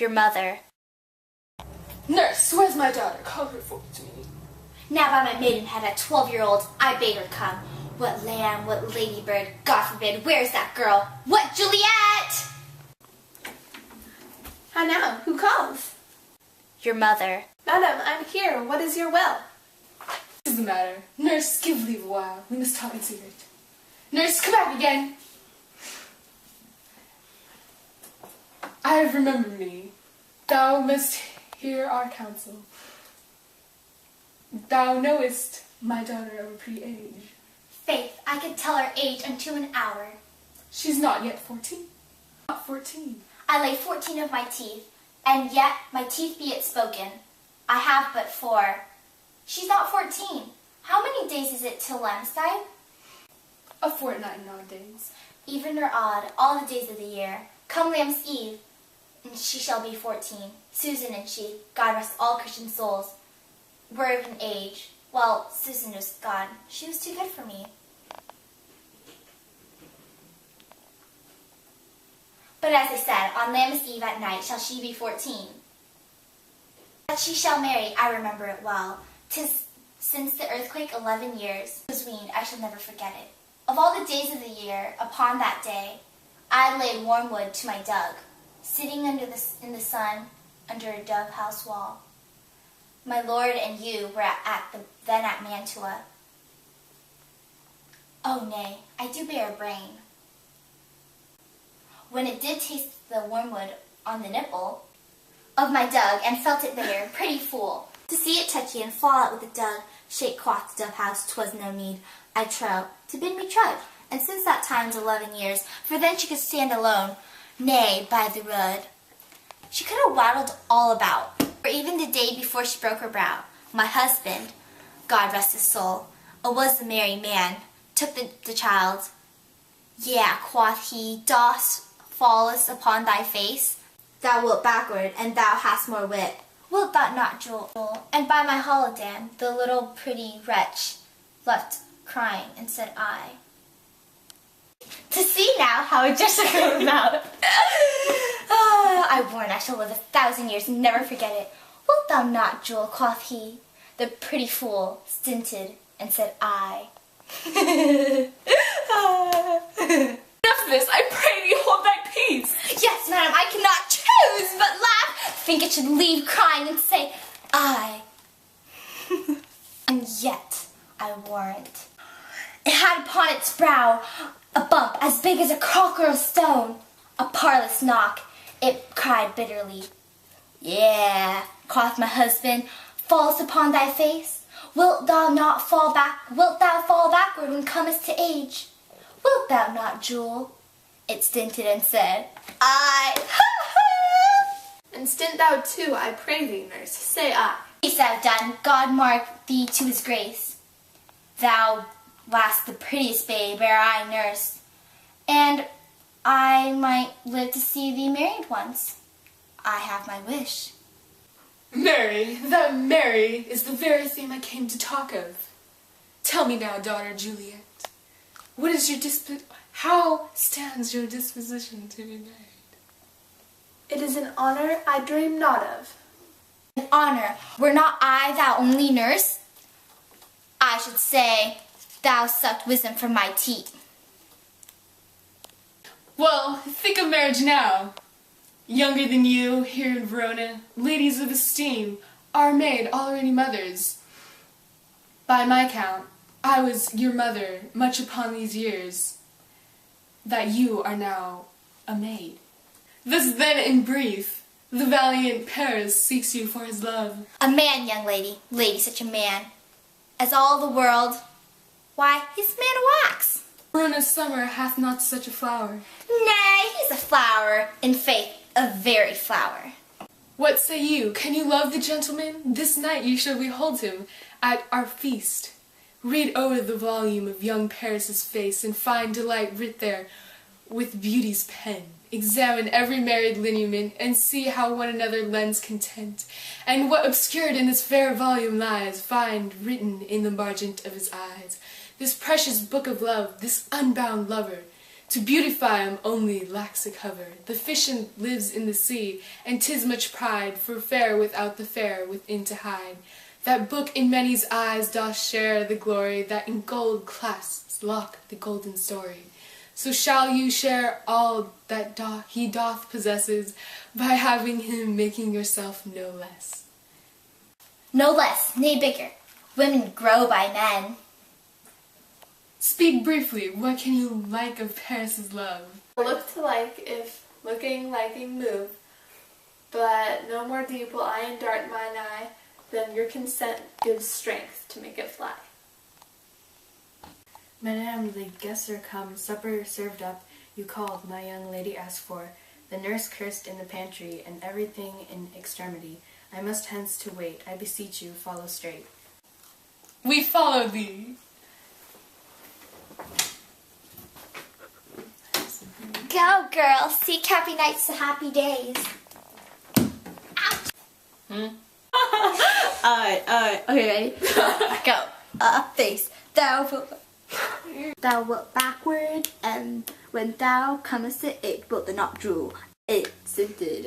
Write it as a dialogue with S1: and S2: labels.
S1: Your mother.
S2: Nurse, where's my daughter? Call her forth to me.
S1: Now by my maidenhead, a 12-year-old, I bade her come. What lamb, what ladybird, God forbid, where's that girl? What Juliet?
S3: How now, who calls?
S1: Your mother.
S3: Madam, I'm here. What is your will?
S2: What is the matter? Nurse, give leave a while. We must talk in secret. Nurse, come back again. I have remembered me. Thou must hear our counsel. Thou knowest my daughter of a pretty age.
S1: Faith, I could tell her age unto an hour.
S2: She's not yet 14. Not 14.
S1: I lay 14 of my teeth, and yet my teeth be it spoken. I have but 4. She's not 14. How many days is it till Lambstide?
S2: A fortnight in odd days.
S1: Even or odd, all the days of the year. Come Lamb's Eve, and she shall be 14. Susan and she, God rest all Christian souls, were of an age. Well, Susan was gone. She was too good for me. But as I said, on Lamb's Eve at night shall she be 14. That she shall marry, I remember it well. 'Tis since the earthquake 11 years. Was weaned, I shall never forget it. Of all the days of the year, upon that day, I laid warm wood to my Doug, sitting in the sun under a dove house wall. My lord and you were then at Mantua. Oh nay, I do bear a brain. When it did taste the wormwood on the nipple of my Doug, and felt it there, pretty fool, to see it touchy and fall out with the Doug, shake quoth the dove house, 'twas no need, I trow, to bid me trudge. And since that time's 11 years, for then she could stand alone, nay, by the rood. She could have waddled all about, or even the day before she broke her brow. My husband, God rest his soul, was the merry man, took the child. Yea, quoth he, dost fallest upon thy face? Thou wilt backward, and thou hast more wit. Wilt thou not, Joel? And by my holiday, the little pretty wretch left crying, and said I. To see now how it just came out. I warn I shall live 1,000 years and never forget it. Wilt thou not, Joel? Quoth he. The pretty fool stinted, and said I.
S2: Enough of this, I pray thee hold thy peace.
S1: Yes, madam, I cannot choose but laugh. Think it should leave crying and say, I. And yet, I warrant, it had upon its brow a bump as big as a crocker of stone, a parlous knock. It cried bitterly. Yeah, quoth my husband, falls upon thy face? Wilt thou not fall back? Wilt thou fall backward when comest to age? Wilt thou not, Jewel? It stinted and said, I.
S3: And stint thou too, I pray thee, nurse, say I.
S1: Peace thou done, God mark thee to his grace. Thou wast the prettiest babe ere I nursed, and I might live to see thee married once. I have my wish.
S2: Mary, that Mary is the very thing I came to talk of. Tell me now, daughter Juliet, what is your how stands your disposition to be married?
S3: It is an honor I dream not of.
S1: An honor, were not I thou only nurse? I should say, thou sucked wisdom from my teat.
S2: Well, think of marriage now. Younger than you, here in Verona, ladies of esteem, are made already mothers. By my count, I was your mother much upon these years, that you are now a maid. Thus then, in brief, the valiant Paris seeks you for his love.
S1: A man, young lady, such a man, as all the world, why, he's a man of wax.
S2: Verona's summer hath not such a flower.
S1: Nay, he's a flower, in faith, a very flower.
S2: What say you? Can you love the gentleman? This night you shall behold him at our feast. Read o'er the volume of young Paris's face, and find delight writ there with beauty's pen. Examine every married lineament, and see how one another lends content. And what obscured in this fair volume lies, find written in the margent of his eyes. This precious book of love, this unbound lover, To beautify 'em only lacks a cover. The fishin' lives in the sea, and 'tis much pride for fair without the fair within to hide. That book in many's eyes doth share the glory, that in gold clasps lock the golden story. So shall you share all that he doth possesses, by having him making yourself no less.
S1: No less, nay bigger. Women grow by men.
S2: Speak briefly, what can you like of Paris's love?
S3: Look to like if looking liking move, but no more deep will I dart mine eye than your consent gives strength to make it fly.
S4: Madame, the guests are come, supper served up, you called, my young lady asked for, the nurse cursed in the pantry, and everything in extremity. I must hence to wait, I beseech you, follow straight.
S2: We follow thee.
S1: Go, girl. Seek happy nights to happy days.
S5: Okay, ready? Go. Face. Thou wilt backward, and when thou comest to it, wilt thou not drool. It's a did.